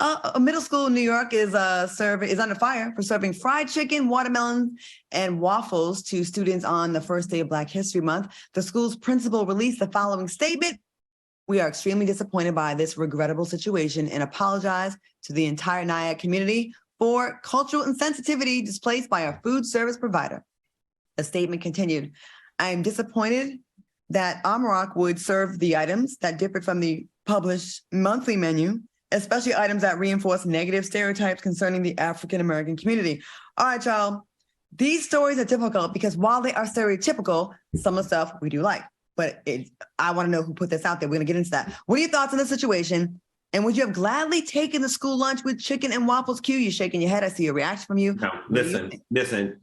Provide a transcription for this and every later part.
A middle school in New York is under fire for serving fried chicken, watermelon, and waffles to students on the first day of Black History Month. The school's principal released the following statement: "We are extremely disappointed by this regrettable situation and apologize to the entire NIAC community for cultural insensitivity displayed by our food service provider." The statement continued, "I am disappointed that Amaroq would serve the items that differed from the published monthly menu, especially items that reinforce negative stereotypes concerning the African American community." All right, y'all. These stories are difficult because while they are stereotypical, some of the stuff we do like. But I want to know who put this out there. We're going to get into that. What are your thoughts on this situation? And would you have gladly taken the school lunch with chicken and waffles? Q, you're shaking your head. I see a reaction from you. No, listen.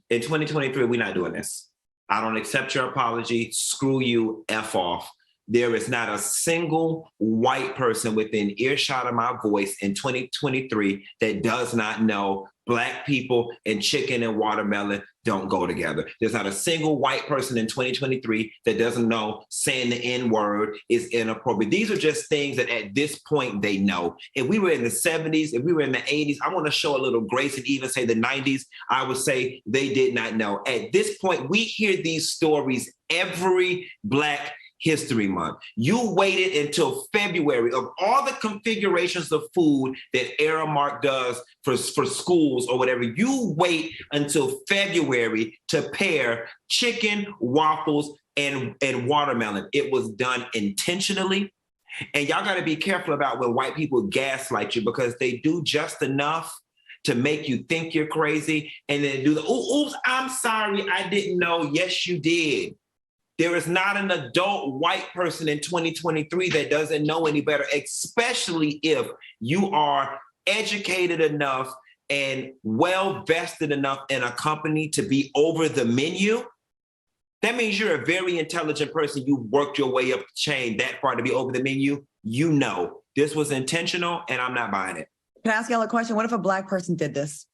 In 2023, we're not doing this. I don't accept your apology. Screw you. F off. There is not a single white person within earshot of my voice in 2023 that does not know Black people and chicken and watermelon don't go together. There's not a single white person in 2023 that doesn't know saying the N-word is inappropriate. These are just things that at this point they know. If we were in the 70s, if we were in the 80s, I want to show a little grace and even say the 90s, I would say they did not know. At this point, we hear these stories every Black History Month. You waited until February of all the configurations of food that Aramark does for schools or whatever. You wait until February to pair chicken, waffles, and watermelon. It was done intentionally. And y'all got to be careful about when white people gaslight you, because they do just enough to make you think you're crazy and then do the, oops, I'm sorry, I didn't know. Yes, you did. There is not an adult white person in 2023 that doesn't know any better, especially if you are educated enough and well vested enough in a company to be over the menu. That means you're a very intelligent person. You worked your way up the chain that far to be over the menu. You know this was intentional, and I'm not buying it. Can I ask y'all a question? What if a Black person did this?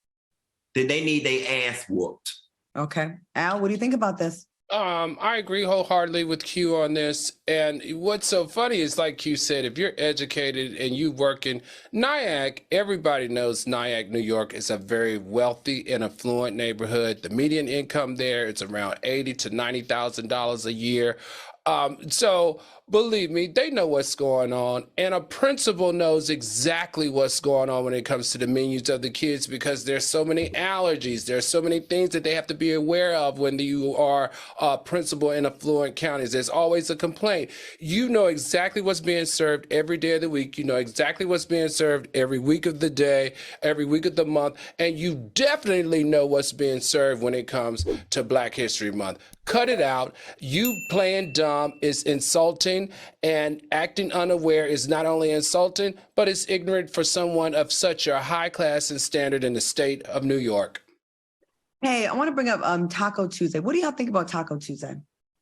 Then they need their ass whooped. Okay. Al, what do you think about this? I agree wholeheartedly with Q on this. And what's so funny is, like Q said, if you're educated and you work in Nyack, everybody knows Nyack, New York is a very wealthy and affluent neighborhood. The median income there is around $80,000 to $90,000 a year. So believe me, they know what's going on. And a principal knows exactly what's going on when it comes to the menus of the kids, because there's so many allergies. There's so many things that they have to be aware of when you are a principal in affluent counties. There's always a complaint. You know exactly what's being served every day of the week. You know exactly what's being served every week of the day, every week of the month. And you definitely know what's being served when it comes to Black History Month. Cut it out. You playing dumb is insulting, and acting unaware is not only insulting, but it's ignorant for someone of such a high class and standard in the state of New York. Hey, I want to bring up Taco Tuesday. What do y'all think about Taco Tuesday?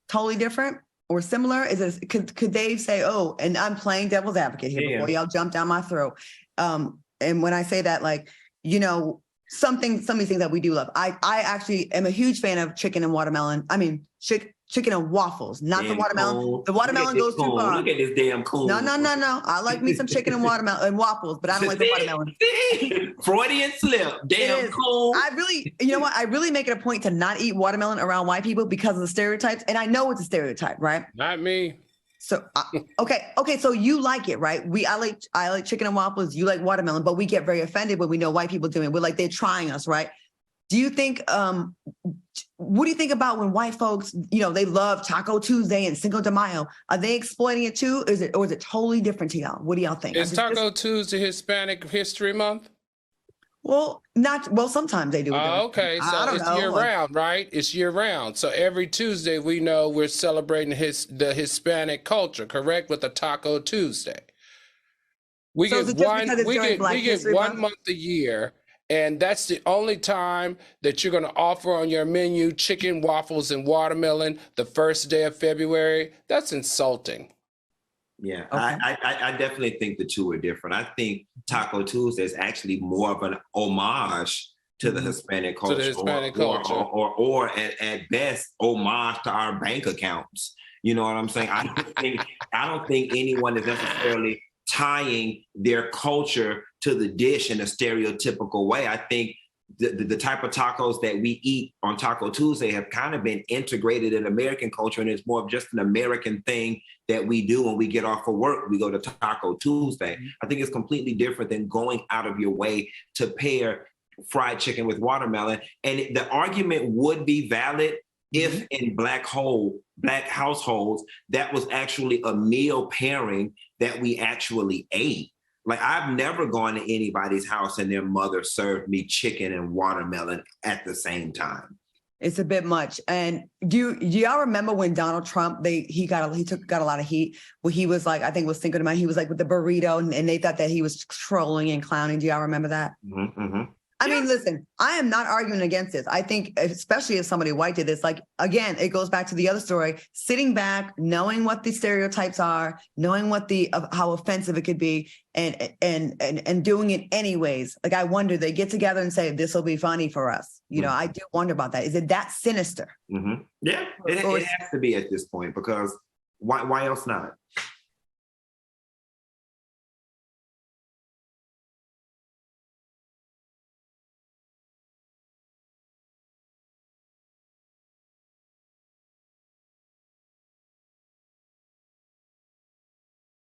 Totally different or similar? Is it could they say, oh, and I'm playing devil's advocate here before y'all jump down my throat. And when I say that, like, you know, some of these things that we do love. I actually am a huge fan of chicken and watermelon. I mean, chicken and waffles, not the watermelon. Cool. The watermelon goes too far. Look at this damn cool. No. I like me some chicken and watermelon and waffles, but I don't like the watermelon. Freudian slip. Damn cool. I really, you know what? I really make it a point to not eat watermelon around white people because of the stereotypes. And I know it's a stereotype, right? Not me. So, okay. So you like it, right? I like chicken and waffles. You like watermelon, but we get very offended when we know white people doing it. We're like, they're trying us, right? Do you think, what do you think about when white folks, you know, they love Taco Tuesday and Cinco de Mayo? Are they exploiting it too? Or is it totally different to y'all? What do y'all think? Is Taco Tuesday Hispanic History Month? Well, sometimes they do. Okay, so it's year round, right? It's year round. So every Tuesday we know we're celebrating the Hispanic culture, correct? With the Taco Tuesday. We get one month a year, and that's the only time that you're going to offer on your menu chicken, waffles, and watermelon the first day of February. That's insulting. Yeah, okay. I definitely think the two are different. I think Taco Tuesday is actually more of an homage to the Hispanic culture, or at best, homage to our bank accounts. You know what I'm saying? I don't think anyone is necessarily tying their culture to the dish in a stereotypical way. I think the type of tacos that we eat on Taco Tuesday have kind of been integrated in American culture, and it's more of just an American thing that we do when we get off of work. We go to Taco Tuesday. I think it's completely different than going out of your way to pair fried chicken with watermelon. And the argument would be valid if in Black households, that was actually a meal pairing that we actually ate. Like, I've never gone to anybody's house and their mother served me chicken and watermelon at the same time. It's a bit much. And do y'all remember when Donald Trump, he got a lot of heat where he was like, I think was thinking about, he was like with the burrito and they thought that he was trolling and clowning. Do y'all remember that? I mean, listen, I am not arguing against this. I think, especially if somebody white did this, like, again, it goes back to the other story, sitting back, knowing what the stereotypes are, knowing what how offensive it could be, and doing it anyways. Like, I wonder, they get together and say, this will be funny for us. You know, I do wonder about that. Is it that sinister? Yeah, it has to be at this point, because why else not?